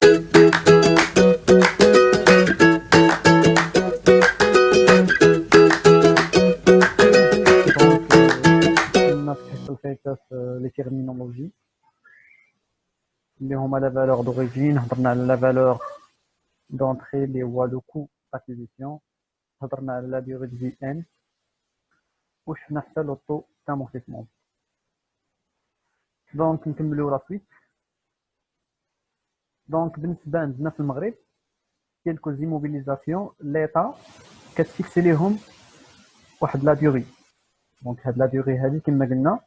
كنا في الحصة الفايتة في لي تيرمينولوجي اللي هما لا فالور دوريجين، هضرنا على لا فالور دونطري اللي هو لو كو اكوزيسيون، هضرنا على لا ديوري دو في ان، وشفنا حتى لو طو دامورتيسمون. دونك نكملو لا سويت. دونك بالنسبة عندنا في المغرب كيلكو زيموبيليزاسيون ليطا كتفيكسي ليهم واحد لا ديوري. دونك هاد لا ديوري هادي كما قلنا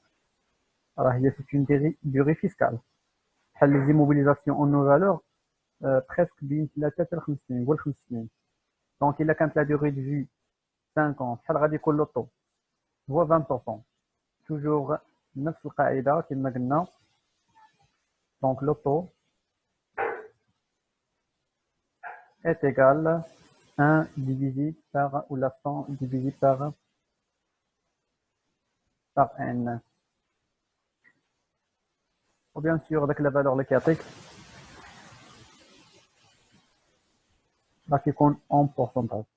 راه هي سيت اون ديوري فيسكال، بحال لي زيموبيليزاسيون اون نو فالور بريسك بين 3 حتى ل 5 سنين، قول 5 سنين. دونك الا كانت لا ديوري دو في 5 ans شحال غادي يكون لو طو؟ هو 20%. توجور نفس القاعدة كما قلنا. دونك لو طو est égal 1 divisé par, ou la 100 divisé par n. Ou bien sûr, avec la valeur logarithmique, qui compte en pourcentage.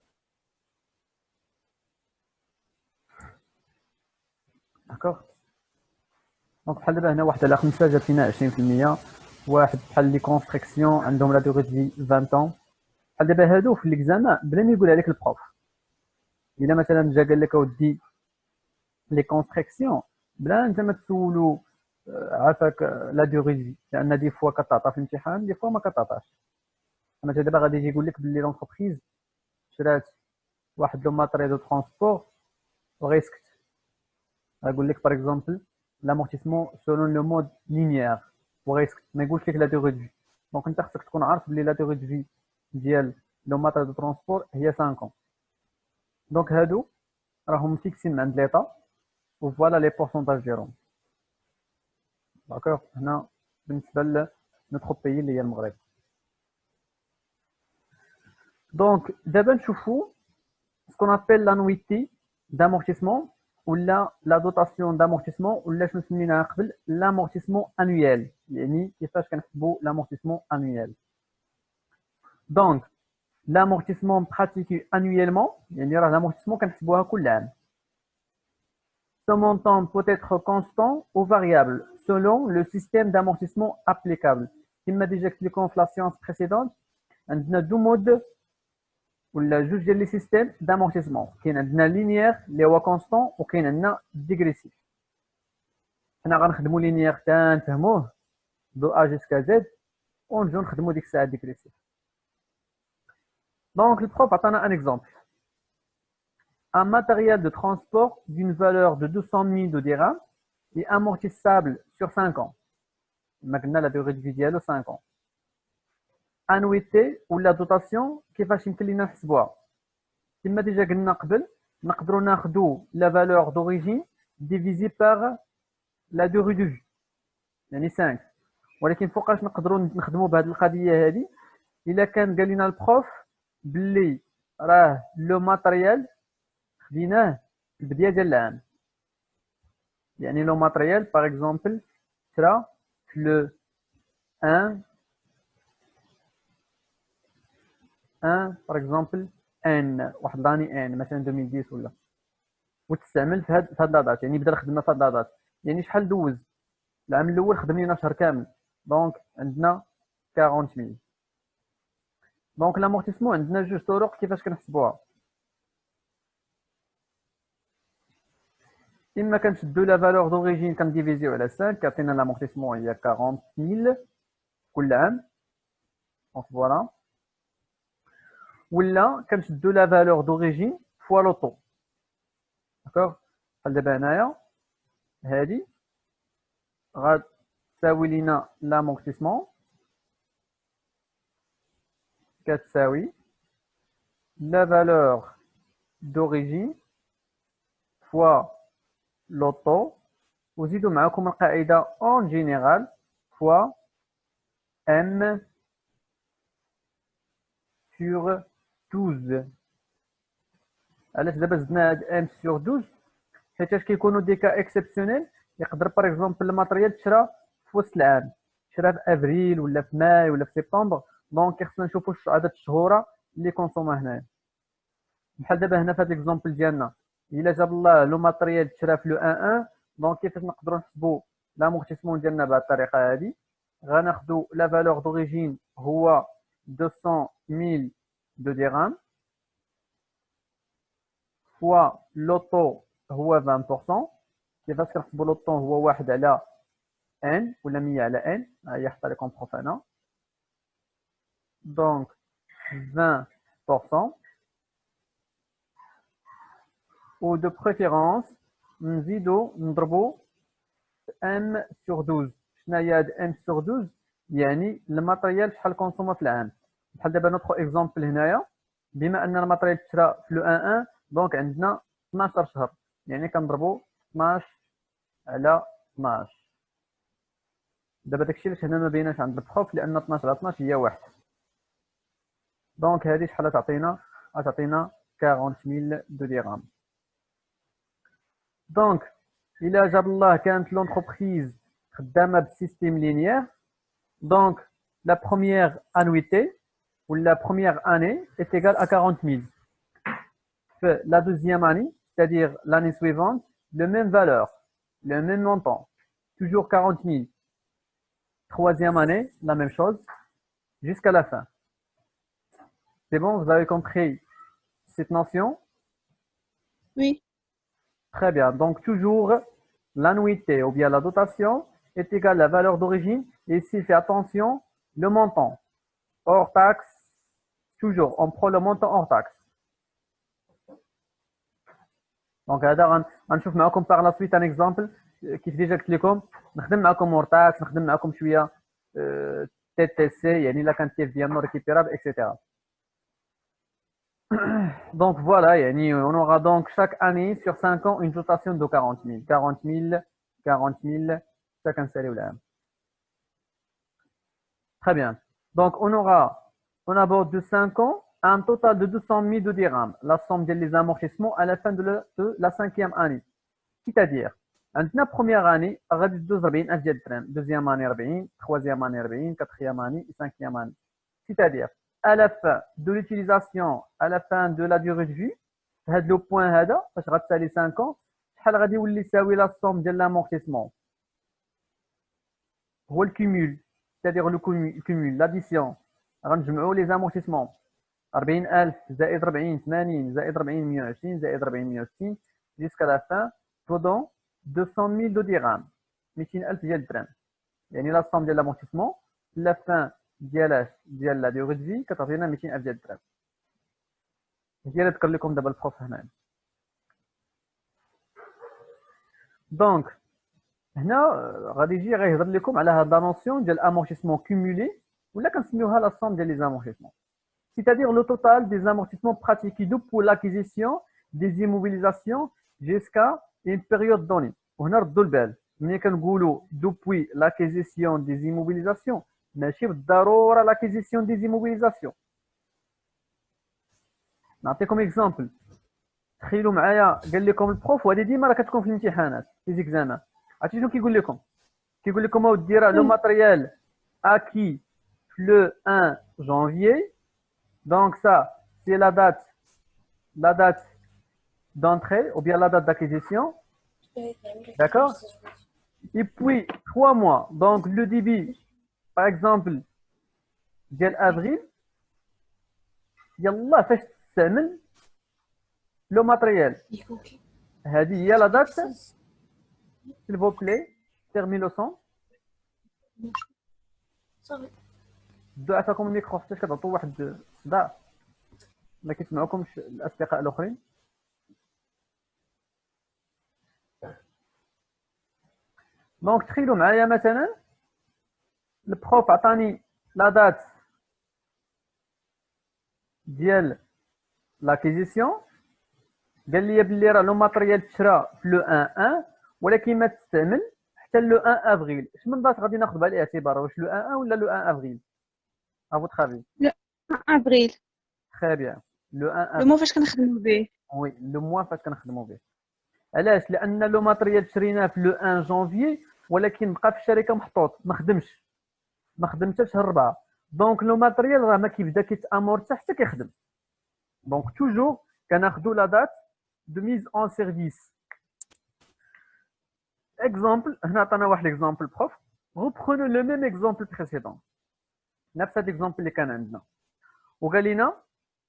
D'accord. Donc, بحال دابا هنا واحد على 5 جات لينا 20%، واحد بحال لي كونستركسيون عندهم لا دوغي دو في 20 ans. بحال دابا هادو في ليكزامان بلا ما يقولها لك البروف. الا مثلا جا قال لك اودي لي كونستركسيون بلا انت ما تسولو عافاك لا دوغي دو في، لان دي فوا كتعطى في الامتحان دي فوا ما كتعطاش. اما دابا غادي يجي يقول لك بلي لونتربريز شرات واحد لو ماتريال دو ترونسبور وغيسكت، غيقول لك باغ اكزومبل لامورتيسمون سولون لو مود لينيير وغيسكت، ما يقولش لك لا دوغي دو في. دونك انت خصك تكون عارف بلي لا دوغي دو في ديال لو ماتريال دو ترونسبور هي 5 ans. دونك هادو راهم فيكسين عند ليطا وفوالا لي بورسونتاج ديالهم. داكوغ. هنا بالنسبه لنوتخ بيي اللي هي المغرب. دونك دابا نشوفو سكون ابيل لانويتي دامورتيسمون ولا لا دوطاسيون دامورتيسمون ولا شنو سميناها قبل لامورتيسمون انويل، يعني كيفاش كنحسبوا لامورتيسمون انويل. دونك l'amortissement pratiqué annuellement, يعني راه l'amortissement كنحسبوها كل عام. Ce montant peut être constant ou variable selon le système d'amortissement applicable. كما ديجا قلت لكم في لا سيونس بريسيدونت عندنا دو مود ولا جوج ديال لي سيستيم دامورتيسمون، كاين عندنا لينيير اللي هو كونستون وكاين عندنا ديغريسيف. حنا غنخدموا لينيير حتى نفهموه دو ا جوسكا زد ونجيو نخدموا ديك الساعه ديغريسيف. Donc, le prof attend un exemple. Un matériel de transport d'une valeur de 200 000 dirhams est amortissable sur 5 ans. Maintenant, la durée de vie est de 5 ans. Annuité ou la dotation, كيفاش يمكن لينا نحسبوها؟ كما ديجا قلنا قبل نقدروا ناخذوا la valeur d'origine divisée par la durée de vie، يعني 5. ولكن فوقاش نقدروا نخدموا بهذه القضيه هذه؟ الا كان قال لنا البروف بلي راه لو ماتريال خديناه في البدايه ديال العام، يعني لو ماتريال باغ اكزومبل شرا في لو 1 باغ اكزومبل ان واحد لاني ان مثلا 2010 ولا، وتستعمل في هاد لا دات، يعني بدا الخدمه في هاد لا دات، يعني شحال دوز العام الاول خدم لينا شهر كامل. دونك عندنا 40000. دونك لامورتيسمون عندنا جوج طرق كيفاش كنحسبوها. اما كنشدو لا فالور دوريجين كنديفيزيو على 5 كيعطينا لامورتيسمون هي 40000 كل عام. دونك فوالا. ولا كنشدو لا فالور دوريجين فوا لو طو. داكوغ. بحال دابا هنايا هادي غتساوي لينا لامورتيسمون كتساوي la valeur d'origine fois l'auto وزيدوا معكم القاعدة en général fois m sur 12. علاش دابا زدنا هاد m sur 12؟ حيتاش كيكونوا دي كا اكسبسيونيل، يقدر باغ اكزومبل الماتريال تشرا في وسط العام، تشرا في افريل ولا في ماي ولا في سبتمبر دونك خصنا نشوفوا عدد الشهور اللي كونسوما هنايا. بحال دابا هنا في هذا ليكزومبل ديالنا الا جاب الله لو ماتريال تشرا في لو 1 دونك كيفاش نقدروا نحسبوا لامورتيسمون ديالنا بهذه الطريقه هذه؟ غناخذوا لا فالور دوريجين هو 200,000 دو درهم فوا لوطو هو 20%. كيفاش كنحسبوا لوطو؟ هو 1 على ان ولا 100 على ان. ها هي حطها لكم بروف هنا. دونك 20% و دو بريفيرونس نزيدو نضربو ام سور 12. شنو هي هاد ام سور 12؟ يعني الماتريال شحال كونسوما في العام. بحال دابا نوتخ اكزومبل هنايا، بما ان الماتريال تشرا في لو 1 دونك عندنا 12 شهر، يعني كنضربو 12 على 12. دابا داكشي علاش هنا ما بيناش عند البروف، لان 12 على 12 هي 1. دونك هذه شحال تعطينا؟ غتعطينا 40,000 دو درهم. دونك الى جاب الله كانت لونتربريز خدامه بالسيستيم لينيير، دونك لا بروميير انويتي ولا بروميير اني est égal à 40,000. في la deuxième année, c'est-à-dire l'année suivante, le même valeur, le même montant, toujours 40,000. Troisième année, la même chose, jusqu'à la fin. C'est bon, vous avez compris cette notion? Oui. Très bien. Donc, toujours, l'annuité ou bien la dotation est égale à la valeur d'origine. Et ici, fais attention, le montant hors taxe, toujours, on prend le montant hors taxe. Donc, هذا غنشوف معكم par la suite un exemple كيف ديجا قلت لكم نخدم معكم hors taxe، نخدم معكم شويه TTC يعني الا كانت تيف ديالنا ريكيبيرابل اكسيتيرا. Donc voilà, on aura donc chaque année sur 5 ans une dotation de 40,000. 40,000, 40,000, chacun sait où. Très bien. Donc on aborde de 5 ans un total de 200,000 de dirhams, la somme des amortissements à la fin de la 5e année. C'est-à-dire, la première année, deuxième année 40, troisième année 40, quatrième année et cinquième année. C'est-à-dire, à la fin de l'utilisation, à la fin de la durée de vie, le point هذا فاش غتسالي 5 ans شحال غادي يولي يساوي لا somme ديال l'amortissement هو الكومول. c'est-à-dire le cumul, l'addition. غنجمعوا les amortissements 40,000 زائد 40 80 زائد 40 120 زائد 40 160 jusqu'à la fin pendant 200,000 de dirhams 200,000 ديال الدرهم. يعني لا somme ديال l'amortissement la fin ديال لا ديغي دو في كتعطينا 200,000 ديال الدرهم. هي اللي ذكر لكم دابا البروف هنا. دونك هنا غادي يجي غيهضر لكم على هاد لا نوسيون ديال امورتيسمون كومولي ولا كنسميوها لا somme ديال لي امورتيسمون. C'est-à-dire le total des amortissements pratiqués depuis l'acquisition des immobilisations jusqu'à une période donnée. وهنا ردوا البال ملي كنقولوا depuis l'acquisition des immobilisations ماشي بالضروره l'acquisition des immobilisations. نعطيكم اكزامبل. تخيلوا معايا قال لكم البروف وهذه ديما راه كتكون في الامتحانات في زيكزامان. عرفتي شنو كيقول لكم؟ كيقول لكم اودي راه لو ماتريال acquis le 1 janvier. Donc ça, c'est la date d'entrée ou bien la date d'acquisition. D'accord? Et puis, 3 mois. Donc, le débit, par exemple, ديال avril, يلا فاش تستعمل لو ماتريال. هذه هي لا دات. S'il vous plaît, fermez le son. دو عطاكم الميكرو حتى كتعطوا واحد الصداع ما كيسمعوكمش الاصدقاء الاخرين. دونك تخيلوا معايا مثلا البروف عطاني لا دات ديال لاكيزيسيون قال لي بلي راه لو ماتريال تشرا في لو 1 ولكن ما تستعمل حتى لو 1 افريل. اش من دات غادي ناخذ بالاعتبار؟ واش لو 1 ولا لو 1 افريل؟ À votre avis? Le 1 avril. Très bien. Le 1 avril. Le mois فاش كنخدموا به. Oui, le mois فاش كنخدموا به. علاش؟ لان لو ماتريال شريناه في لو 1 جانفي ولكن بقى في الشركه محطوط ما خدمش حتى شهر 4. دونك لو ماتريال راه ما كيبدا كيتامورتي حتى كيخدم. دونك توجور كناخذوا لا دات دو ميز اون سيرفيس. اكزامبل هنا عطانا واحد اكزامبل بروف. reprenons le même exemple précédent. نفس هاد الاكزامبل اللي كان عندنا وقال لنا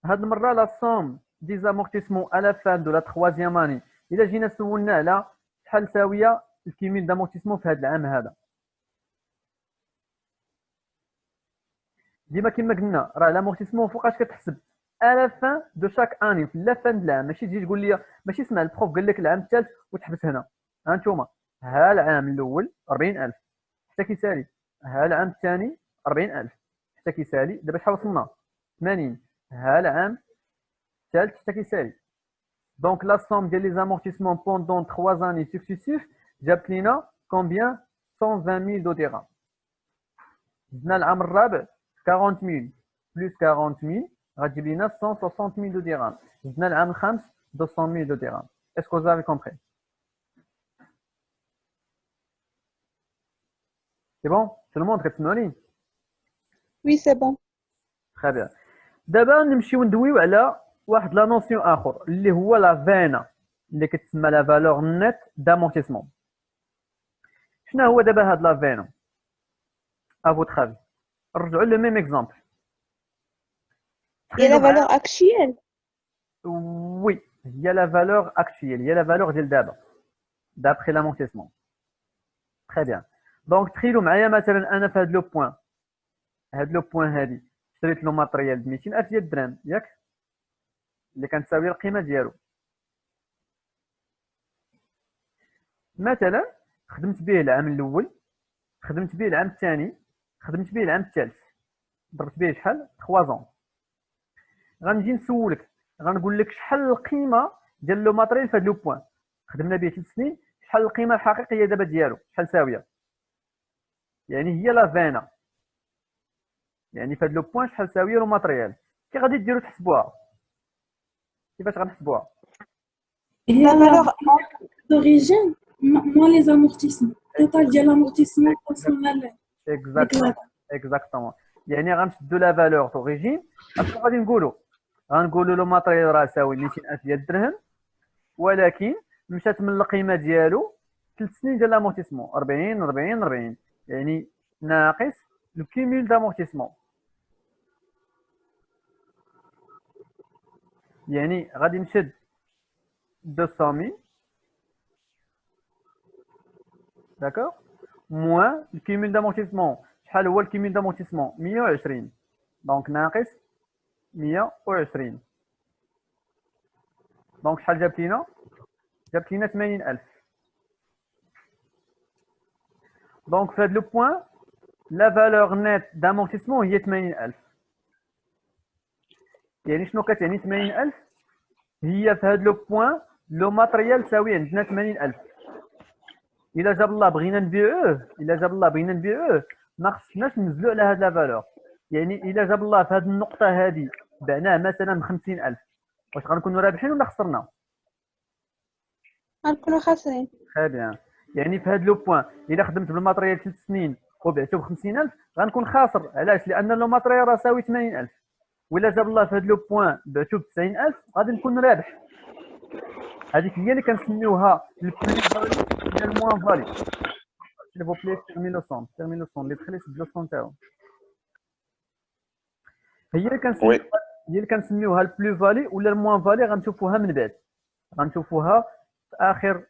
هاد المره لا سوم دي زامورتيسمون à la fin de la troisième année. الا جينا سولنا على شحال ساويه الكيميل دامورتيسمون في هاد العام هذا، ديما كما قلنا راه لامورتيسمون فوقاش كتحسب à la fin de chaque année، في لا فان د العام. ماشي تجي تقول لي ماشي اسمع البروف قال لك العام الثالث وتحبس هنا. ها انتوما ها العام الاول 40000 حتى كيسالي، ها العام الثاني 40000 حتى كيسالي. دابا شحال وصلنا 80. ها العام الثالث حتى كيسالي. دونك لا سوم ديال لي زامورتيسمون بوندون 3 années سكسيسيف جابت لينا كومبيان 120000 دو درهم. زدنا العام الرابع 40000 بلس 40000 غتجيب لينا 160000 دو درهم. زدنا العام الخامس 200000 دو درهم. اسكو زافي كومبري؟ سي بون tout le monde كتسمعوني؟ Oui, c'est bon. très bien. دابا نمشيو ندويو على واحد لا نوسيون اخر اللي هو لا فينا اللي كتسمى لا فالور نيت دامورتيسمون. شنو هو دابا هاد لا فينا ا فوتر افي؟ نرجعوا لو ميم اكزامبل. Et la valeur actuelle? وي هي لا فالور اكتويل، هي لا فالور ديال دابا دابخي لامورتيسمون. تري بيان. دونك تخيلوا معايا مثلا انا في هاد لو بوين، هاد لو بوين هادي شريت له ماتريال ب 200000 ديال الدرهم ياك، اللي كنساوي القيمه ديالو. مثلا خدمت به العام الاول، خدمت به العام الثاني، خدمت به العام الثالث، ضربت به شحال 3 زون. غنجي نسولك غنقول لك شحال القيمه ديال لو ماتريال في هاد لو بوين. خدمنا به 3 سنين، شحال القيمه الحقيقيه دابا ديالو، شحال ساويه؟ يعني هي لا فينا، يعني في هاد لو بوين شحال ساويه لو ماتريال. كي غادي ديروا تحسبوها؟ كيفاش غنحسبوها؟ La valeur d'origine, moins les amortissements. Total de l'amortissement personnel. اكزاكتومون. يعني غنشدوا لا فالور دوريجين. اشنو غادي نقولوا؟ غنقولوا لو ماتريال راه ساوي 200000 ديال الدرهم، ولكن مشات من القيمه ديالو 3 سنين ديال لامورتيسمون 40 40 40، يعني ناقص لو كيمول دامورتيسمون. يعني غادي نشد 200000 داكوغ موان الكيمول دامورتيسمون. شحال هو الكيمول دامورتيسمون؟ 120. دونك ناقص 120. دونك شحال جابت لينا؟ جابت لينا 80000. دونك في هاد لو بوين لا فالور نيت دامورتيسمون هي 80000. يعني شنو كتعني 80000؟ هي في هاد لو بوين لو ماتريال ساوي عندنا 80000. الا جاب الله بغينا نبيعوه، الا جاب الله بغينا نبيعوه ما خصناش ننزلو على هاد لا فالور. يعني الا جاب الله في هاد النقطه هادي بعناه مثلا ب 50000، واش غنكونوا رابحين ولا خسرنا؟ غنكونوا خاسرين. très bien. يعني في هاد لو بوين الا خدمت بالماتريال 3 سنين وبعته ب 50000 غنكون خاسر. علاش؟ لان لو ماتريال راه ساوي 80000. ولا جاب الله في هاد لو بوين بعته ب 90000 غادي نكون رابح. هذيك هي اللي كنسميوها البلي فالي ولا الموان فالي. سيل فو بلي تيرمي لو سون اللي دخل يسد لو سون تاعو. هي اللي كنسميوها البلو فالي ولا الموان فالي. غنشوفوها من بعد، غنشوفوها في اخر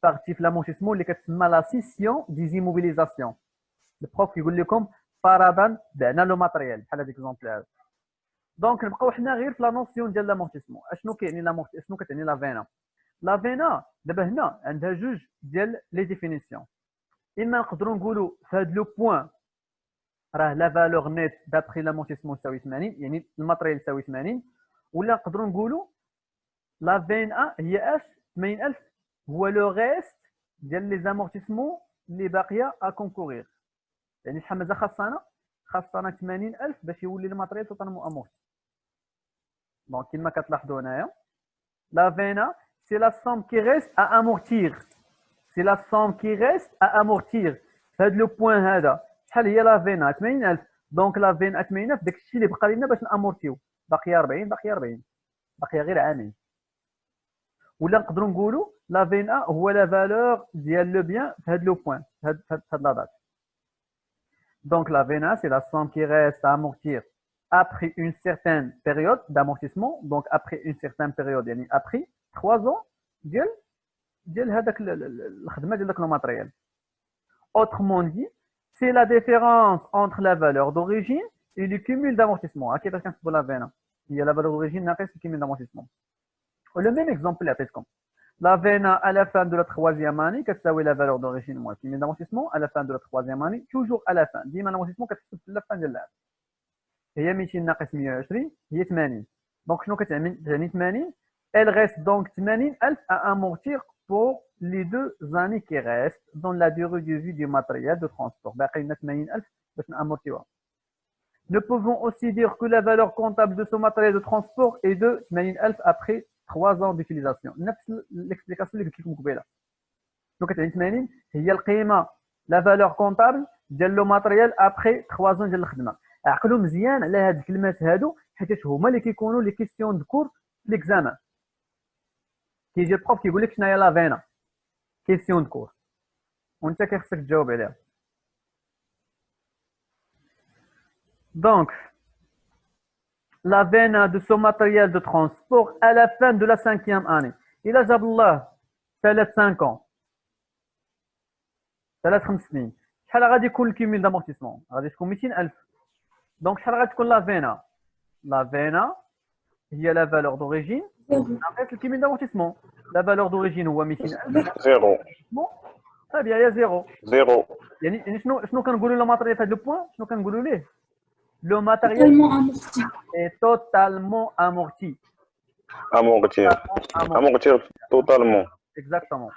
بارتي في لامورتيسمون اللي كتسمى لا سيسيون دي زيموبيليزاسيون. البروف كيقول لكم فرضا بعنا لو ماتريال بحال هاد اكزومبل هذا. دونك نبقاو حنا غير في لا نوسيون ديال لامورتيسمون. اشنو كيعني لامورتيسمون؟ شنو كتعني لا فينا؟ لا فينا دابا هنا عندها جوج ديال لي ديفينيسيون. اما نقدروا نقولوا في هاد لو بوين راه لا فالور نيت دابخي لامورتيسمون تساوي 80، يعني الماتريال يساوي 80. ولا نقدروا نقولوا لا فينا هي اش 80000 هو لو ريست ديال لي زامورتيسمون اللي باقيه ا كونكورير. يعني شحال مازال خاصنا 80000 باش يولي الماتريال توتالمون امورتي. دونك كما كتلاحظوا هنايا لا فينا سي لا سوم كي ريست ا امورتير. سي لا سوم كي ريست ا امورتير. في هاد لو بوين هذا شحال هي لا فينا؟ 80000 دونك لا فين اتمينا في داك الشيء اللي بقى لنا باش نامورتيو، باقيه 40 باقيه 40 باقيه غير عامين. ولا نقدروا نقولوا لا فين ا هو لا فالور ديال لو بيان في هاد لو بوين، في هاد لا دات. Donc la VNA, c'est la somme qui reste à amortir après une certaine période d'amortissement. Donc après une certaine période, يعني après 3 ans ديال هذاك الخدمه ديال داك الماتريال. Autrement dit, c'est la différence entre la valeur d'origine et le cumul d'amortissement. À كيفاش كنحسبوا لا VNA؟ هي la valeur d'origine ناقص le cumul d'amortissement. Le même exemple اللي عطيتكم. La VNA à la fin de la troisième année, كتساوي la valeur d'origine moins le cumul d'amortissement à la fin de la troisième année, toujours à la fin. ديما l'amortissement كتحسب في la fin ديال العام. هي 200 ناقص 120 هي 80. Donc شنو كتعني 80؟ Elle reste donc 80,000 à amortir pour les 2 années qui restent dans la durée de vie du matériel de transport. باقي لنا 80,000 باش نامورتيوها. Nous pouvons aussi dire que la valeur comptable de ce matériel de transport est de 80,000 après 3 ans d'utilisation. نفس l'explication اللي قلت لكم قبيله. شنو كتعني 80؟ هي القيمه لا فالور كونطابل ديال لو ماتريال ابري 3 ans ديال الخدمه. عقلوا مزيان على هاد الكلمات هادو حيت هما اللي كيكونوا لي كيسيون دكور في ليكزامان. كيجي البروف كيقول لك شناهي لا فينا كيسيون دكور وانت كيخصك تجاوب عليها. Donc, la VNA de ce matériel de transport à la fin de la 5e année. إلا جاب الله 5 ans 5 سنين شحال غادي يكون الكيميل دامورتيسمون؟ غادي تكون 200,000. دونك شحال غادي تكون لا فينا؟ لا فينا هي لا فالور دوريجين ناقص الكيميل دامورتيسمون. لا فالور دوريجين هو 200,000 زيرو. بون très bien هي زيرو. زيرو. يعني شنو كنقولوا لو ماتريال في هذا لو بوين؟ شنو كنقولوا ليه؟ Le matériel Totalement amorti. est totalement amorti. Amortir. Amortir totalement. Exactement.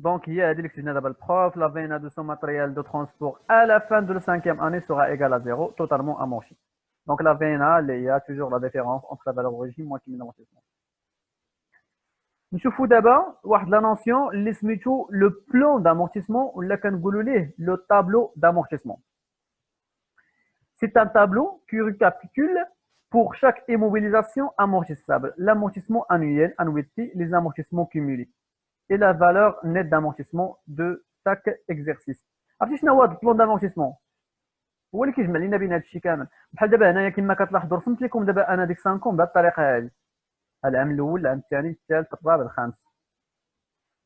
Donc, il y a le prof, la VNA de son matériel de transport à la fin de la 5e année sera égale à 0, totalement amorti. Donc, la VNA, il y a toujours la différence entre la valeur d'origine moins le amortissement. نشوفوا دابا واحد لا نونسيون اللي سميتو لو بلان d'amortissement ولا كنقولوا ليه لو طابلو d'amortissement. C'est un tableau qui récapitule pour chaque immobilisation amortissable l'amortissement annuel, annuité, les amortissements cumulés et la valeur nette d'amortissement de chaque exercice. عرفتي شنو هو هذا البلان d'amortissement؟ هو اللي كيجمع لنا بين هذا الشيء كامل. بحال دابا هنايا كما كتلاحظوا رسمت لكم دابا انا ديك 5 بهذه الطريقه هذه. العام الاول العام الثاني الثالث الرابع الخامس.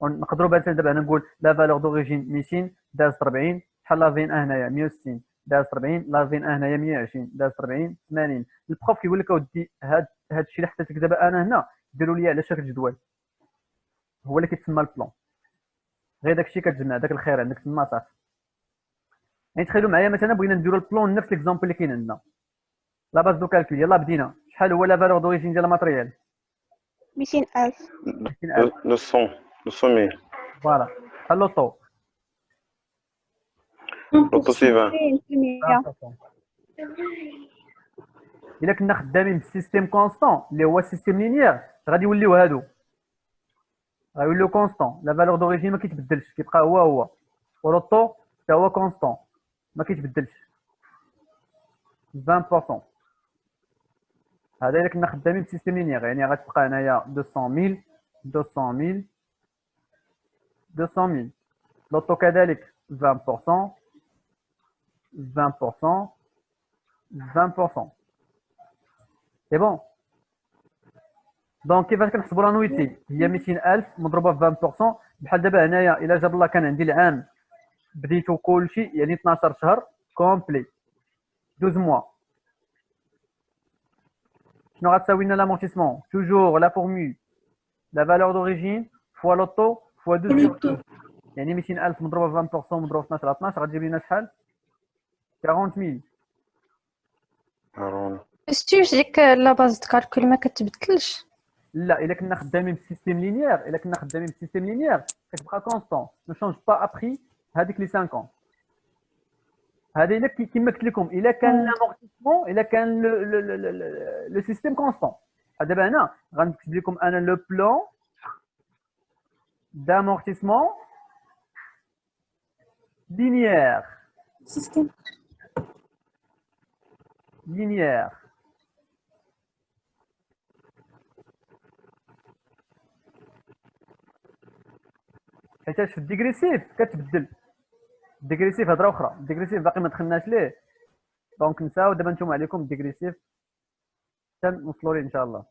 ونقدروا مثلا دابا هنا نقول لا فالور دوريجين 200 دازت 40 شحال لا فين هنايا 160 دازت 40 لا فين هنايا 120 دازت 40 80. البروف كيقول لك اودي هاد الشيء اللي حطيت لك دابا انا هنا ديروا لي على شكل جدول هو اللي كيتسمى البلان. غير داك الشيء كتجمع داك الخير عندك تما صافي. يعني تخيلوا معايا مثلا بغينا نديروا البلان نفس ليكزامبل اللي كاين عندنا لا باز دو كالكول. يلاه بدينا. شحال هو لا فالور دوريجين ديال الماتريال؟ 200,000. 900. فوالا. بحال لوطو لوطو سي 20. 20%. الا كنا خدامين بالسيستيم كونستون اللي هو السيستيم لينيير غادي يوليو هادو غيوليو كونستون. لا فالور دوريجين ما كيتبدلش كيبقى هو ولوطو حتى هو كونستون ما كيتبدلش 20%. هذا الا كنا خدامين بالسيستيم لينيير يعني غتبقى هنايا 200,000 200,000 200,000. لوطو كذلك 20% 20% 20%. سي بون. دونك كيفاش كنحسبوا لانويتي؟ هي 200,000 مضروبه في 20%. بحال دابا هنايا الا جاب الله كان عندي العام بديتو كلشي يعني 12 شهر كومبلي 12 موا. شنو غتساوي لنا لامورتيسمون؟ توجور لا فورمول لا فالور دوريجين فوا لوطو فوا 2 يعني 200,000 مضروبه في 20% مضروبه في 12 على 12 غتجيب لنا شحال؟ 40,000. استيوش ديك لا باز د كالكول ما كتبدلش. لا الا كنا خدامين بالسيستيم لينيير كتبقى كونستون ما شونج با ابري هذيك لي 5 ans. هذه الا كما قلت لكم الا كان لامورتيسمون الا كان لو سيستيم كونستون. دابا هنا غنكتب لكم انا لو بلان linéaire. Système. Linéaire. حيتاش في الديغريسيف كتبدل. الديغريسيف هضره اخرى، الديغريسيف باقي ما دخلناش ليه، دونك نساو دابا نتوما عليكم الديغريسيف تنوصلوا ليه ان شاء الله.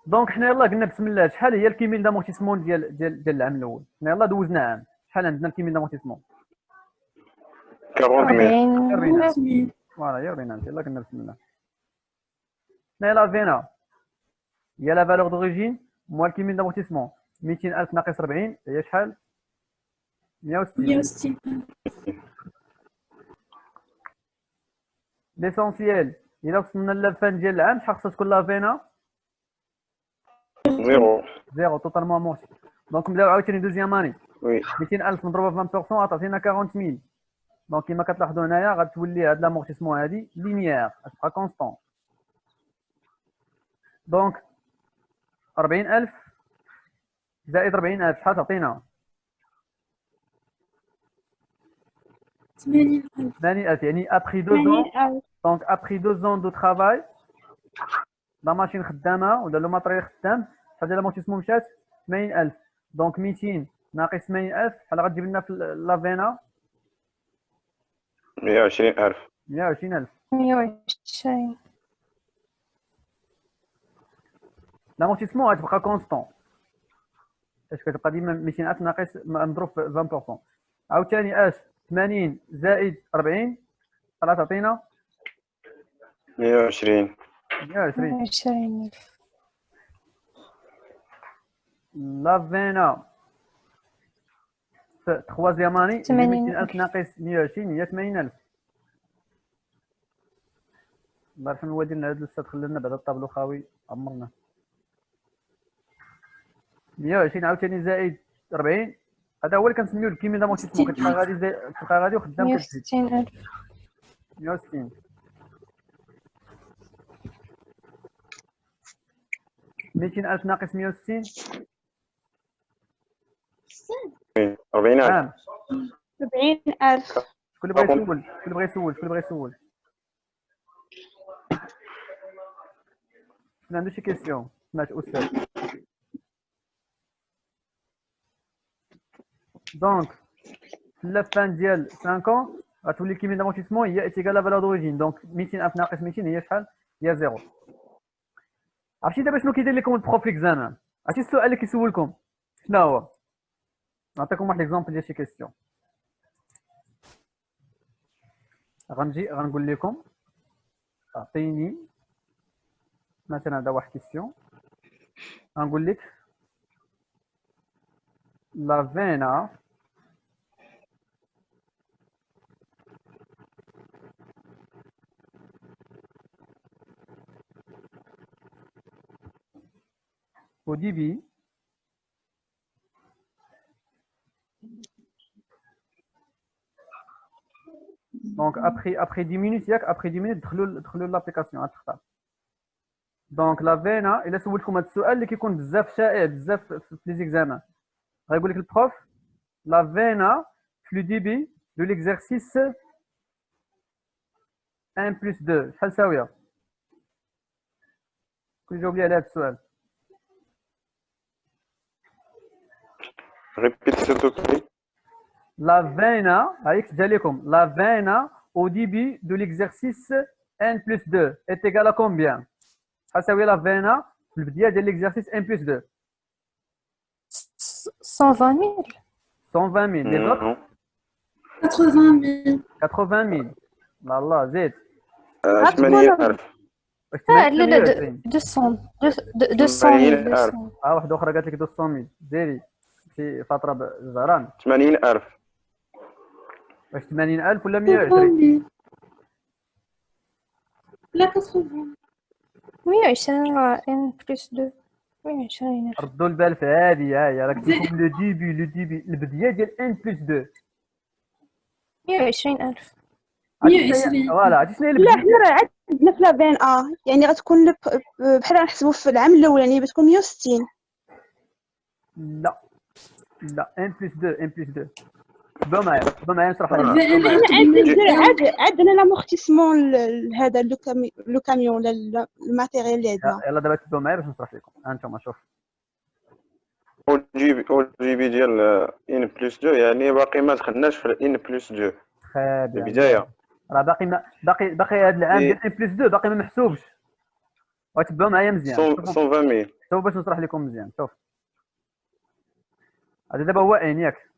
دونك حنا يلاه قلنا بسم الله شحال هي الكيميل دامورتيسمون ديال العام الاول. حنا يلاه دوزنا عام، شحال عندنا الكيميل دامورتيسمون؟ 40,000. فوالا يورينا انت، يلاه قلنا بسم الله. حنا يلاه فينا هي لا فالور دوريجين موال الكيميل دامورتيسمون 200,000 ناقص 40 هي شحال؟ 160. 160. ليسونسييل الى وصلنا للفان ديال العام شحال خصها تكون لا فينا؟ 0 توتالمون مورتي. دونك نبداو عاوتاني دوزيام اني. وي 200,000 مضروبه في 20% غتعطينا 40,000. دونك كما كتلاحظوا هنايا غتولي هاد لامورتيسمون هادي لينيير غتبقى كونستون. دونك 40,000 زائد 40,000 شحال تعطينا؟ 80,000. 80,000 يعني ابخي 2 زون. 80,000. دونك ابخي 2 زون دو ترافاي لا ماشين خدامه ولا لو ماتريال خدام شحال ديال لامورتيسمون مشات؟ 80,000. دونك 200 ناقص 80,000 شحال غتجيب لنا في لافينا؟ 120,000. 120,000. 120. لامورتيسمون غتبقى كونستون، اش كتبقى ديما 200,000 ناقص مضروب في 20%. عاوتاني اش 80 زائد 40 شحال تعطينا؟ 120. 120. 120,000. لافينا في تخوازيام اني 200,000 ناقص 120 هي 80,000. الله يرحم الوالدين هاد الاستاذ خلى لنا بعد الطابلو خاوي عمرنا. 120 عاوتاني زائد 40 هذا هو اللي كنسميوه الكيميل دامورتيسمون. كتبقى غادي تبقى غادي وخدام كتزيد. 160,000. 160. 200,000 ناقص 160 40,000. عام. 40,000. شكون اللي بغى يسول؟ شكون اللي بغى يسول؟ شكون اللي بغى يسول؟ شكون عنده شي كيسيون؟ سمعت استاذ. دونك في لافان ديال 5 غتولي الكيميل دامورتيسمون هي اتيكال لا فالور دوريجين. دونك 200,000 ناقص 200 هي شحال؟ هي 0. عرفتي دابا شنو كيدير لكم البروف في ليكزامان؟ عرفتي السؤال اللي كيسولكم شنو هو؟ نعطيكم واحد ليكزومبل ديال شي كيسيون. غنقول لكم اعطيني مثلا هذا واحد كيسيون، غنقول لك لا فينا au début دونك après 10 minutes ياك après 10 minutes دخلوا لابليكاسيون غتختار. دونك لا فينا الا سولتكم هذا السؤال اللي كيكون بزاف شائع بزاف في لي زيكزامان غايقول لك البروف لا فينا في لو ديبي دو ليكزارسيس 1 بلس 2 شحال ساويه؟ كون جاوب لي على هذا السؤال. Répète s'il te plaît. La veine, avec la veine au début de l'exercice n plus 2 est égale à combien? Ça veut la veine le début de l'exercice n plus 2. 120 000. 120 000. Les autres? 80 000. 80 000. Allah, zid. 80,000. لا لا 200 200 واحد اخرى قالت لك 200 000 زيري في فتره زهران. 80,000. واش 80,000 ولا 120؟ لا 80. 120 ان بلس 2 120. ردوا البال في هذه هاي راك تكون لو ديبي البدايه ديال ان بلس 2 120,000. 120. فوالا عرفتي شنو هي لا حنا راه عندنا في لافين يعني غتكون بحال غنحسبوا في العام الاولاني بتكون 160. لا ان بلس 2 ان بلس 2 تبعوا معايا نشرح لكم. الفي ان ا عندنا لامورتيسمون هذا لو كاميون ولا الماتيريال اللي عندنا. يلا دابا تبعوا معايا باش نشرح لكم. انتم شوف او جي بي ديال ان بلس 2 يعني باقي ما دخلناش في ان بلس 2 خا في البدايه. راه باقي هذا العام ديال ان بلس 2 باقي ما محسوبش. وتبعوا معايا مزيان 120,000 شوف باش نشرح لكم مزيان. شوف هذا دابا هو ان ياك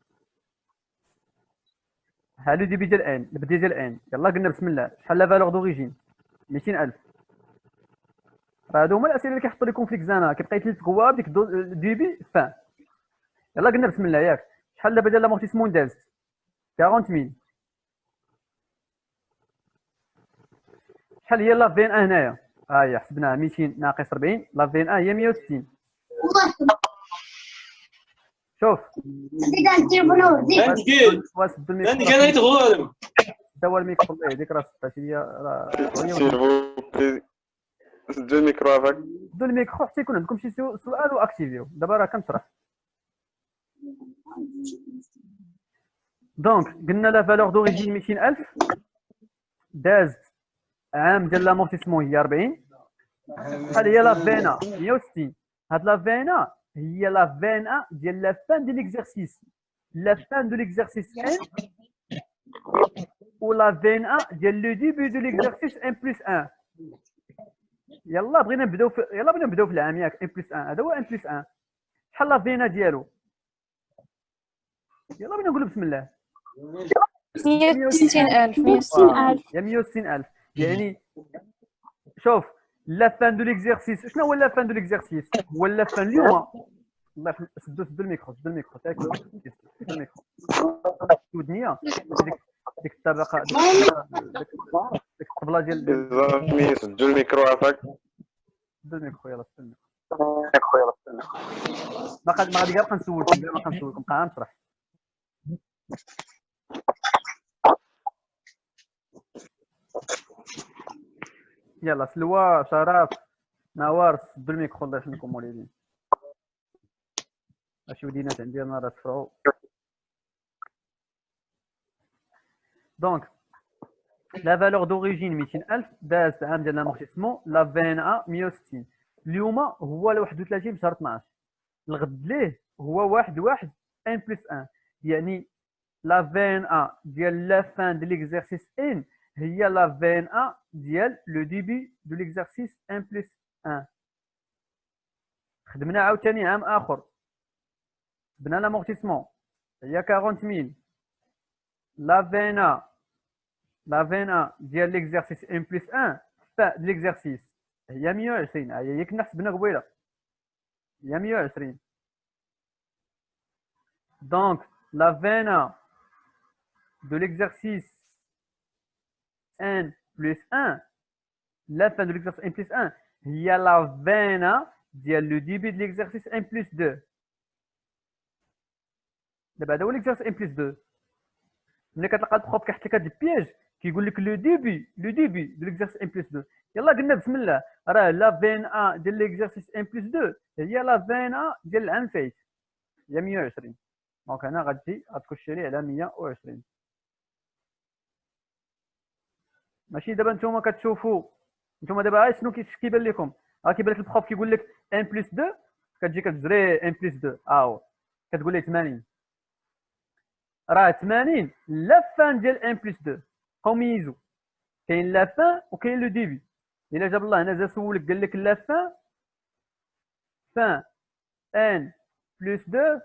ها لو ديبي ديال ان البدايه ديال ان. يلا قلنا بسم الله شحال لا فالور دوريجين 200,000. هادو هما الاسئله اللي كيحطوا لكم في الاكزامان كيبقى يتلف هو بديك الديبي فان. يلا قلنا بسم الله ياك شحال دابا ديال لامورتيسمون دازت 40,000. شحال هي لا في ان هنايا؟ ها هي حسبناها 200 ناقص 40 لا في ان هي 160. شوف كان يتغول دوا الميكرو الله يهديك راه 16 هي راه سجل الميكرو هذاك. دو الميكرو حتى يكون عندكم شي سؤال واكتيفيو. دابا راه كنشرح. دونك قلنا لا فالور دوريجين 200,000 دازت عام ديال لامورتيسمون هي 40. شحال هي لا فينا 160. هاد لا فينا هي لا فينا ديال لا فان ديال ليكزارسيس لا فان دو ليكزارسيس ان و لا فينا ديال لو ديبي دو ليكزارسيس ان بلس 1. يلا بغينا نبداو في العام ياك ان بلس 1 هذا هو ان بلس 1. شحال لا فينا ديالو؟ يلا بغينا نقولوا بسم الله 160,000 يا 160,000. يعني شوف لا فان دو ليكزارسيس. شنو هو لا فان دو ليكزارسيس؟ هو لا فان اليوم. الله سدوا الميكرو تاعك الميكرو ودنيا ديك الطبقه ديك الطبله ديال زعما سجل الميكرو هذاك. سدوا الميكرو. يلا سدوا الميكرو. ما غادي نبقى نسولكم بقى نشرح. يلا سلوى شرف نوار سدوا الميكرو الله يحميكم وليدين. شي ودينات عندي انا راه تفرعوا. دونك لا فالور دوريجين 200,000 دازت عام ديال لامورتيسمون لا فين ا 160. اليوم هو 31 شهر 12. الغد ليه هو 1 ان بلس 1. يعني لا فين ا ديال لا فان ديال ليكزارسيس ان هي لا فين ا ديال لو ديبي دو ليكزارسيس ان بلس 1. خدمنا عاوتاني عام اخر بنا لامورتيسمون هي 40,000. لا فينا ديال ليكزارسيس ان بلس 1 فا ليكزارسيس هي 120. هي كنا حسبنا قبيله هي 120. دونك لا فينا دو ليكزارسيس ان بلس 1 لا فان دو ليكزارسيس ان بلس 1 هي لا فينا ديال لو ديبي دو ليكزارسيس ان بلس 2. دابا هذا هو ليكزارسيس ان بلس 2. ملي كتلقى البروف كيحط لك هاد البياج كيقول لك لو ديبي دو ليكزارسيس ان بلس 2. يلا قلنا بسم الله راه لا فين ا ديال ليكزارسيس ان بلس 2 هي لا فين ا ديال العام الفايت هي 120. دونك هنا غتجي غتكون لي على 120. ماشي دابا نتوما كتشوفوا نتوما دابا شنو كيبان لكم؟ راه كيبان لك البروف كيقول لك ان بلس 2 كتجي كتجري ان بلس 2 هو كتقول لي 80. راه 80 لا فان ديال ان بلس 2. بقاو ميزو كاين لا فان وكاين لو ديبي. الا جاب الله هنا جا سولك قال لك لا فان ان بلس 2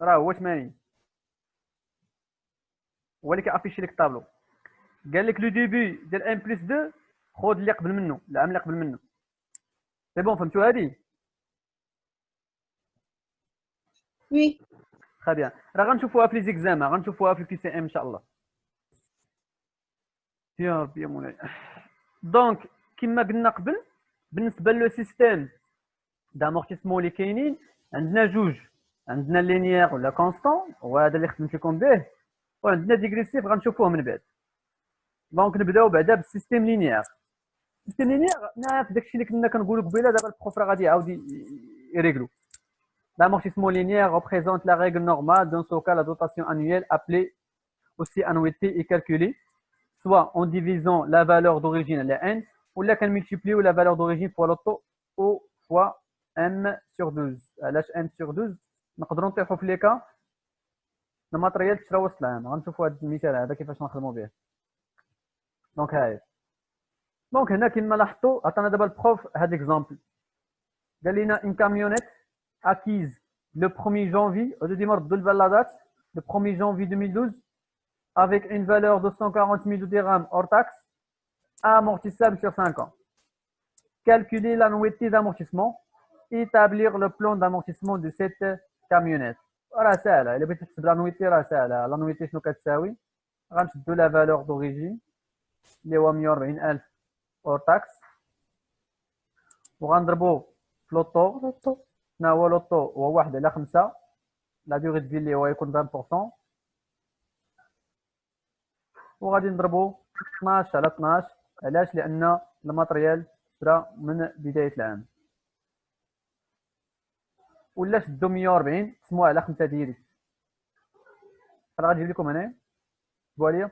راه هو 80. هو اللي كيافيشي لك الطابلو. قال لك لو ديبي ديال ان بلس 2 خذ اللي قبل منه العام اللي قبل منه. سي بون فهمتوا هادي؟ وي خا بيان. راه غنشوفوها في لي زيكزامان غنشوفوها في البي سي ام ان شاء الله. يا ربي يا مولاي. دونك كما قلنا قبل بالنسبه لو سيستيم دامورتيسمون اللي كاينين عندنا جوج. عندنا لينيير ولا كونستون وهذا اللي خدمت لكم به وعندنا ديغريسيف غنشوفوه من بعد. دونك نبداو بعدا بالسيستيم لينيير. السيستيم لينيير نفس داكشي اللي كنا كنقولوا قبيله. دابا البروف راه غادي يعاود يريكلو. L'amortissement linéaire représente la règle normale. Dans ce cas, la dotation annuelle, appelée aussi annuité, est calculée soit en divisant la valeur d'origine, la n, ou là qu'on multiplie la valeur d'origine fois l'auto ou fois m sur 12. علاش m sur 12 نقدروا نطيحوا في لي كا الماتريال تشرا وسط العام. غنشوفوا هذا المثال هذا كيفاش نخدموا به. دونك هاي دونك هنا كما لاحظتوا عطانا دابا البروف هذا اكزامبل. قال لنا une camionnette acquise le 1er janvier au deuxième ordre de la date le 1er janvier 2012 avec une valeur de 140 000 dirhams hors taxe, amortissable sur 5 ans. Calculer l'annuité d'amortissement, établir le plan d'amortissement de cette camionnette. راه سهله الا بغيتي تحسب l'annuité راه سهله. l'annuité شنو كتساوي؟ غنشدو لا فالور دوريجين اللي هو 140,000 hors taxe وغنضربو في لوطو. شنو هو لوطو؟ هو 1/5 لا دوغي دو في اللي هو يكون 20%. وغادي نضربو 12 على 12. علاش؟ لان الماتريال شرا من بدايه العام. ولا شدو 140 قسموها على 5 ديريكت. راه غنجيب لكم هنا كتبوا لي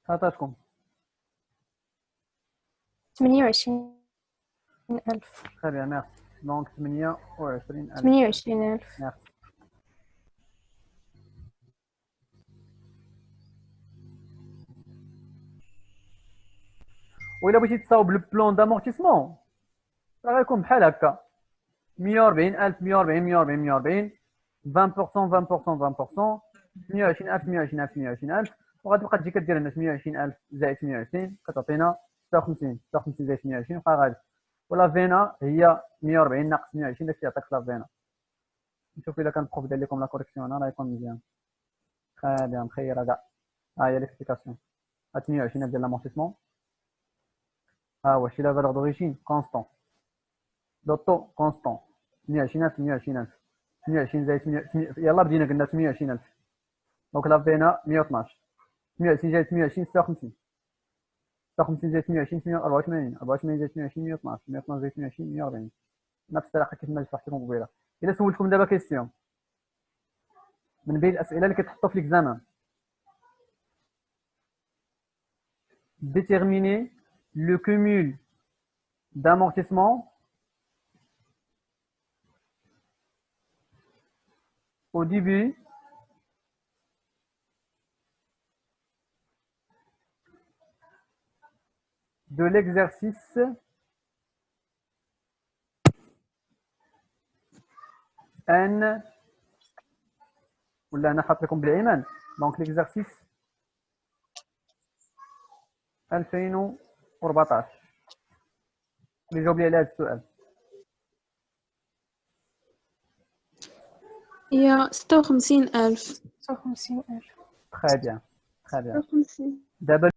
عطاتكم 28,000. très bien merci. donc 28,000 28,000. merci. وإلا بغيتي تصاوب البلان دامورتيسمون راه غيكون بحال هكا 140,000 140 140 140 20% 20% 120,000 120,000 120,000 وغادي تبقى تجي كدير هنا 120,000 زائد 120 كتعطينا 56 56 زائد 120 بقى غادي. ولا فينا هي 140 ناقص 120 داكشي يعطيك لا فينا. نشوف الا كان البروف دار لكم لا كوريكسيون هنا راه يكون مزيان. très bien مخيره كاع. ها هي ليكسبليكاسيون. 28 ديال لامورتيسمون. ها هو شي لا فالور دوريجين كونستون لوطو كونستون 120,000 120,000 120 زائد 100 يلا بدينا قلنا 28,000 دونك لا فينا 112 120 زائد 120 56 56 زائد 120 184 84 زائد 120 112 112 زائد 120 140 نفس الطريقه كيف ما شرحت لكم قبيله. الا سولتكم دابا كيسيون من بين الاسئله اللي كتحطوا في الاكزامان déterminer le cumul d'amortissement au début de l'exercice N ولا انا حاط لكم بالعمال دونك l'exercice 2014 اللي جاوب لي على هذا السؤال. هي 56,000. 56,000. très bien très bien. 50. دابا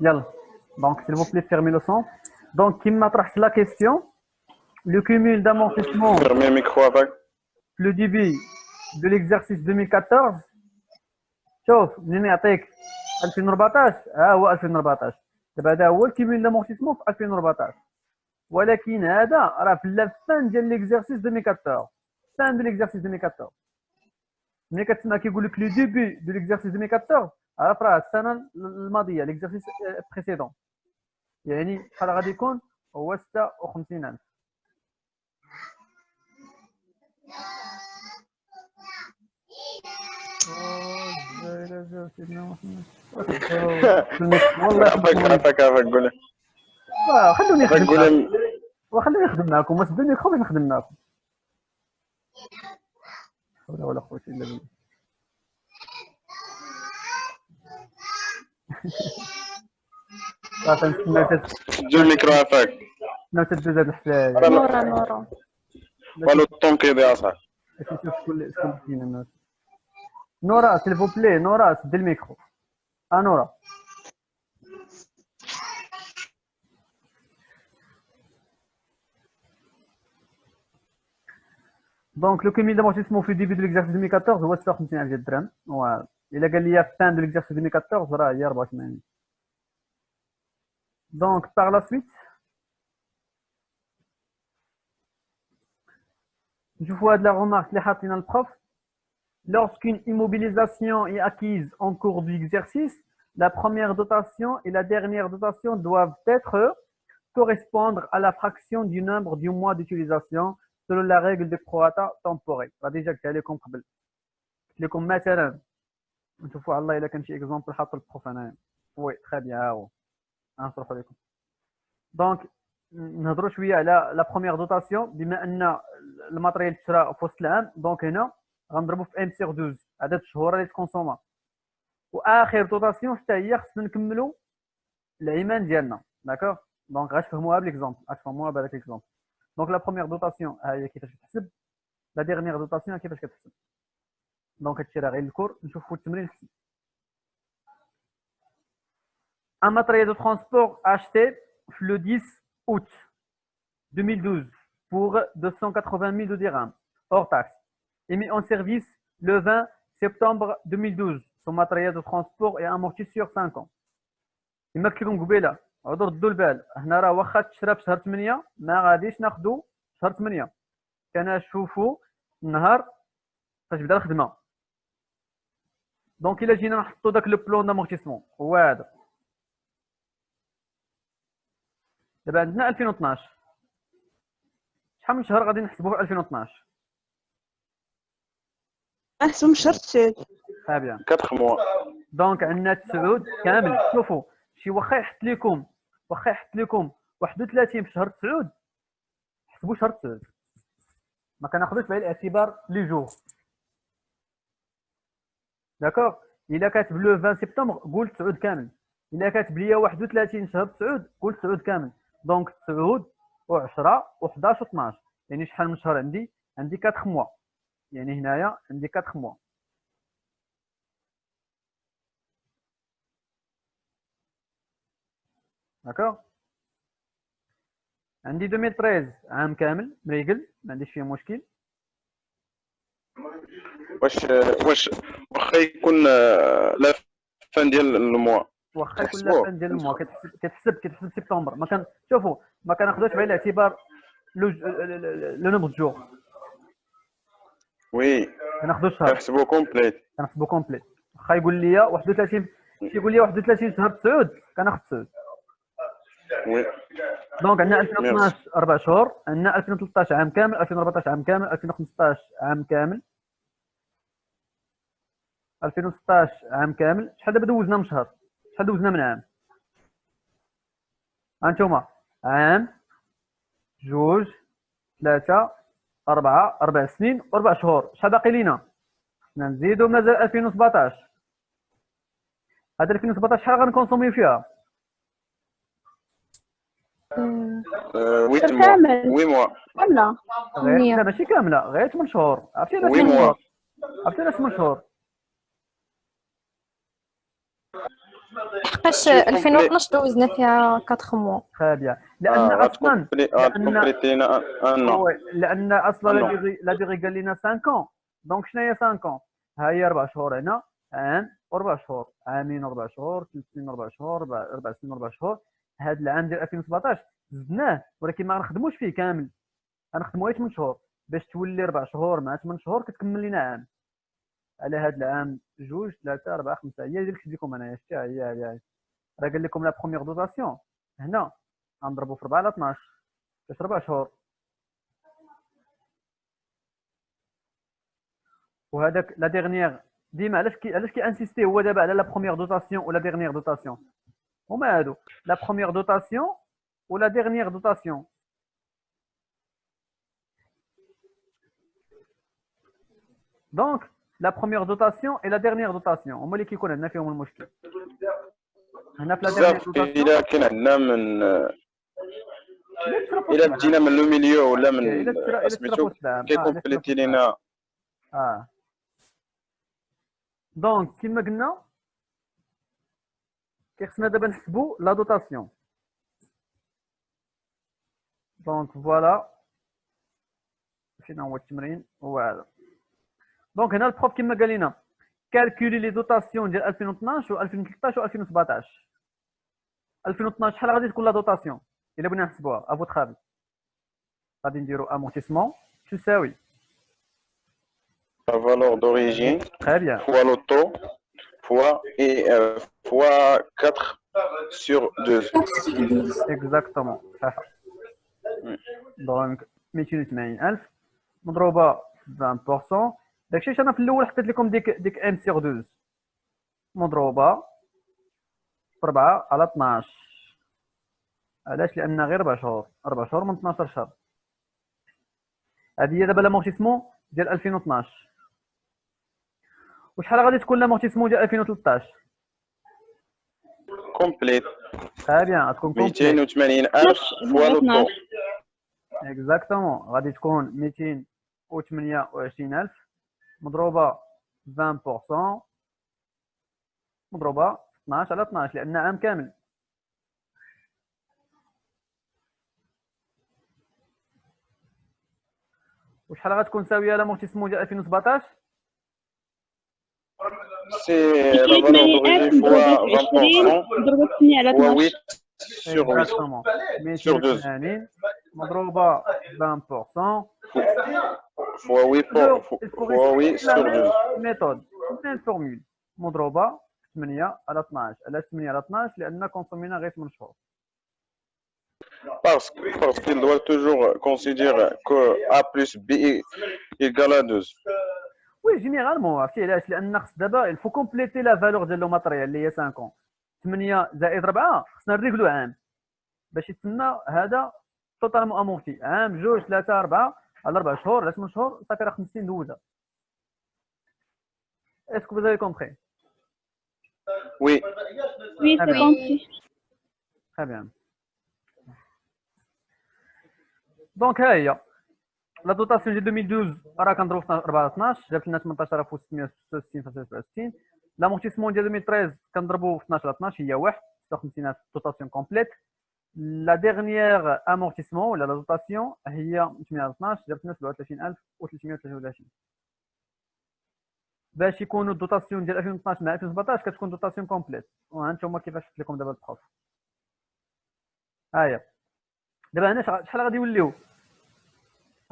يلا دونك s'il vous plaît fermez le son. donc كما طرحت la question le cumul d'amortissement Fermez le micro avec. le début de l'exercice 2014 شوف منين يعطيك 2014 ها هو 2014 دابا هذا هو الكيمول دامورتيسمون في 2014 ولكن هذا راه في لا فان ديال ليكزارسيس 2014 فان دو ليكزارسيس 2014 ملي كتسمع كيقول لك لو ديبي دو ليكزارسيس 2014 عرف راه السنه الماضيه ليكزارسيس بريسيدون يعني بحال غادي يكون هو 56,000. والله عافاك قول خلوني نخدم قول وخلوني نخدم معكم وسدوا الميكرو باش نخدم معكم. لا حول ولا قوة الا بالله. صافي نستنى سجل الميكرو عافاك تدوز هاد الحساب. نورا والو الطون كيضيع صاحبي. شكون كاين الناس. نورا سيل فو بلي نورا سد الميكرو. نورا Donc, le cumul d'amortissement au début de l'exercice 2014 هو 56,000 ديال الدرهم. Voilà. Il a gagné fin de l'exercice 2014 راه هي 84. Donc, par la suite, je vois de la remarque les حاطين البروف. Lorsqu'une immobilisation est acquise en cours d'exercice, la première dotation et la dernière dotation doivent être correspondre à la fraction du nombre du mois d'utilisation selon la règle de prorata temporel. déjà قلت لكم قبل. قلت لكم مثلا نشوفوا على الله الا كان شي اكزومبل حاط البروف هنايا. وي تري بيان ها هو. غنشرحوا لكم. دونك نهضروا شويه على لا بروميير دوتاسيون بما ان الماتريال تشرا في وسط العام. دونك هنا غنضربوا في ام سيغ 12 عدد الشهور اللي تكونسوما. واخر دوتاسيون حتى هي خصنا نكملوا العيمان ديالنا. داكوغ. دونك غتفهموها بالاكزومبل. غتفهموها بهذاك الاكزومبل. دونك لا بروميير دوتاسيون ها هي كيفاش كتحسب. لا ديرنيير دوتاسيون كيفاش كتحسب. دونك هادشي راه غير الكور. نشوفوا التمرين. Un matériel de transport acheté le 10 août 2012 pour 280 000 dirhams hors taxe et mis en service le 20 septembre 2012. Son matériel de transport est amorti sur 5 ans. كما قلت لكم قبيله عذر ردوا البال. هنا راه واخا تشرى في شهر 8 ما غاديش ناخذوا شهر 8. كنشوفوا النهار فاش بدا الخدمه. دونك الا جينا نحطوا داك لو بلون دامورتيسمون هو هذا. دابا عندنا 2012. شحال من شهر غادي نحسبوه في 2012؟ نحسبو من شهر 9. très bien. 4 mois. دونك عندنا 9 كامل. شوفوا شي واخا يحط لكم 31 في شهر 9 حسبوا شهر 9. ما كناخذوش بعين الاعتبار لي جور. داكوغ. الا كاتب لو 20 سبتمبر قول 9 كامل. الا كاتب ليا 31 شهر 9 قول 9 كامل. دونك 9 و10 و11 و12 يعني شحال من شهر عندي 4 موا. يعني هنايا عندي 4 موا. داكوغ. عندي 2013 عام كامل مريقل ما عنديش فيه مشكل. واش واخا يكون لا فان ديال الموا واخا يكون لا فان ديال الموا كتحسب سبتمبر. ما كان شوفوا ما كناخذوش بعين الاعتبار لو نومبر دو جور. وي كناخذوا الشهر كنحسبو كومبليت. كنحسبوا كومبليت. واخا يقول لي 31 يقول لي 31 شهر 9 كناخذ 9. وي. دونك عندنا 2012 4 شهور. عندنا 2013 عام كامل. 2014 عام كامل. 2015 عام كامل. 2016 عام كامل. شحال دابا دوزنا من شهر؟ شحال دوزنا من عام؟ هانتوما عام 2 3 4 سنين و4 شهور. شحال باقي لينا؟ خصنا نزيدو مازال 2017. هاد 2017 شحال غنكونسوميو فيها؟ 8 موا. كامل. 8 موا. كاملة. غير لا ماشي كامله غير 8 شهور. عرفتي علاش 8 شهور؟ عرفتي علاش 8 شهور؟ حقاش 2012 دوزنا فيها 4 موا. très bien. لان اصلا لان اصلا لا ديغي قال لنا 5 ans. دونك شنو هي 5 ans؟ ها هي 4 شهور هنا عام و4 شهور. عامين و4 شهور. 3 سنين و4 شهور. 4 سنين و4 شهور. هذا العام ديال 2017 زدناه ولكن ما غنخدموش فيه كامل. غنخدموه غير 8 شهور باش تولي 4 شهور مع 8 شهور كتكمل لنا عام. على هذا العام 2 3 4 5 هي اللي كتجي لكم انايا. شتي هي راه قال لكم لا بروميير دوتاسيون هنا غنضربوا في 4 على 12 باش 4 شهور. وهذاك لا ديرنيير ديما علاش كي انسيستي هو دابا على لا بروميير دوتاسيون ولا ديرنيير دوتاسيون. هما هادو لا بروميير دوتاسيون ولا ديرنيير دوتاسيون. دونك لا بروميير دوتاسيون اي لا ديرنيير دوتاسيون هما اللي كيكون عندنا فيهم المشكل. هنا في لا ديرنيير دوتاسيون الا كان عندنا من الا بدينا من لو ميليو ولا من سميتو كيكومبليتي لينا. دونك كما قلنا كيخصنا دابا نحسبوا لا دوتاسيون. دونك فوالا فين هو التمرين هو هذا. دونك هنا البروف كما قال لنا كالكولي لي دوتاسيون ديال 2012 و 2013 و 2017. 2012 شحال غادي تكون لا دوتاسيون الا بغينا نحسبوها افو تخافي؟ غادي نديرو امورتيسمون تساوي La valeur d'origine très bien fois le taux fois 4 sur 2. اكزاكتومون صحيح. دونك 280,000 مضروبه في 20%. داكشي انا في الاول حطيت لكم ديك ام سيغ 12 مضروبه في 4 على 12. علاش؟ لان غير 4 شهور 4 شهور من 12 شهر. هذه هي دابا لامورتيسمون ديال 2012. وشحال غادي تكون لامورتيسمون ديال 2013؟ كومبليت très bien غتكون كومبليت 280,000 fois le taux. اكزاكتومون غادي تكون 228,000 مضروبه 20% مضروبه 12 على 12 لان عام كامل. وشحال غتكون ساويه لامورتيسمون ديال 2017؟ C'est la valeur d'origine fois 20% مضروبة في 8 على fois 12. 8 sur 8 اكزاكتومون sur 2 280 مضروبه 20% fois 8 fois 8 sur 2. ميثود اثنين فورمول مضروبه 8 على 12. علاش 8 على 12؟ لان كونسومينا غير 8 شهور. Parce qu'il doit toujours considérer que A plus B égale à 2. وي جينيرالمون عرفتي علاش؟ لان خص دابا الفو كومبليتي لا فالور ديال لو ماتريال اللي هي 5 8 زائد 4 خصنا نريغلو عام باش يتسنى هذا توتالمون امورتي. عام 2 3 4 على 4 شهور على 8 شهور صافي راه 50 دوزه. اسكو vous avez compris؟ Oui. Oui, c'est compris. Très bien. دونك ها هي لا دوتاسيون ديال 2012 راه كنضربو في 4 على 12 جابت لنا 18,666.66. لامورتيسمون ديال 2013 كنضربو في 12 على 12 هي 1 56,000 دوتاسيون كومبليت. لا ديرنيير امورتيسمون ولا لا دوتاسيون هي 8 على 12 جابت لنا 37,333. باش يكونوا الدوتاسيون ديال 2012 مع 2017 كتكون دوتاسيون كومبليت. وهانتوما كيفاش شفت لكم دابا البروف. ها هي دابا هنا شحال غادي يوليو؟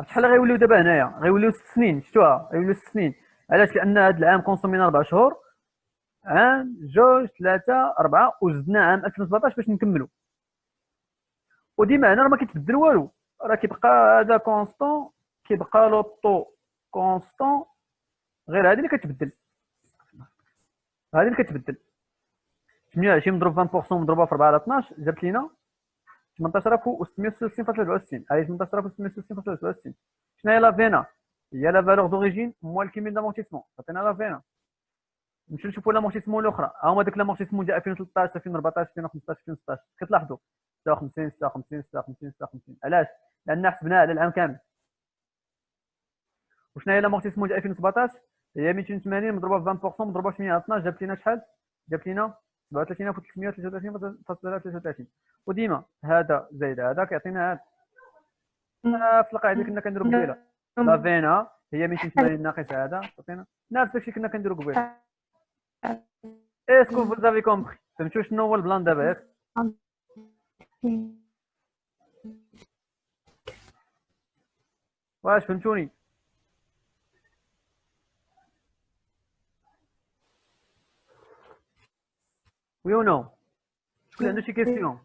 شحال غيوليو دابا هنايا؟ غيوليو 6 سنين. شفتوها؟ غيوليو 6 سنين. علاش؟ لان هذا العام كونسومينا 4 شهور. عام 2 3 4 وزدنا عام 2017 باش نكملوا. وديما هنا راه ما كيتبدل والو، راه كيبقى هذا كونستون، كيبقى لو طو كونستون، غير هذه اللي كتبدل. هذه اللي كتبدل 28 مضروب 20% مضروبه في 4 على 12 جابت لينا 18,666.67. هذه 18,666.67. شنو هي لا فينا؟ هي لا فالور دوريجين موال الكيميل دامورتيسمون. عطينا لا فينا. نمشيو نشوفوا لامورتيسمون الاخرى. ها هما داك لامورتيسمون ديال 2013 2014 2015 2016 كتلاحظوا 56 56 56 56. علاش؟ لان حسبناها على العام كامل. وشنو هي لامورتيسمون ديال 2017 هي 280 مضروبه في 20% مضروبه في 8 على 12 جابت لينا شحال؟ جابت لينا 37,333.33. وديما هذا زائد هذا كيعطينا هذا. نفس القاعده كنا كنديرو قبيله. لا فينا هي 280 ناقص هذا تعطينا نفس الشيء كنا كنديرو قبيله. اسكو vous avez compris؟ فهمتوا شنو هو البلان دابا ياك؟ واش فهمتوني؟ وي او نو؟ شكون عنده شي كيسيون؟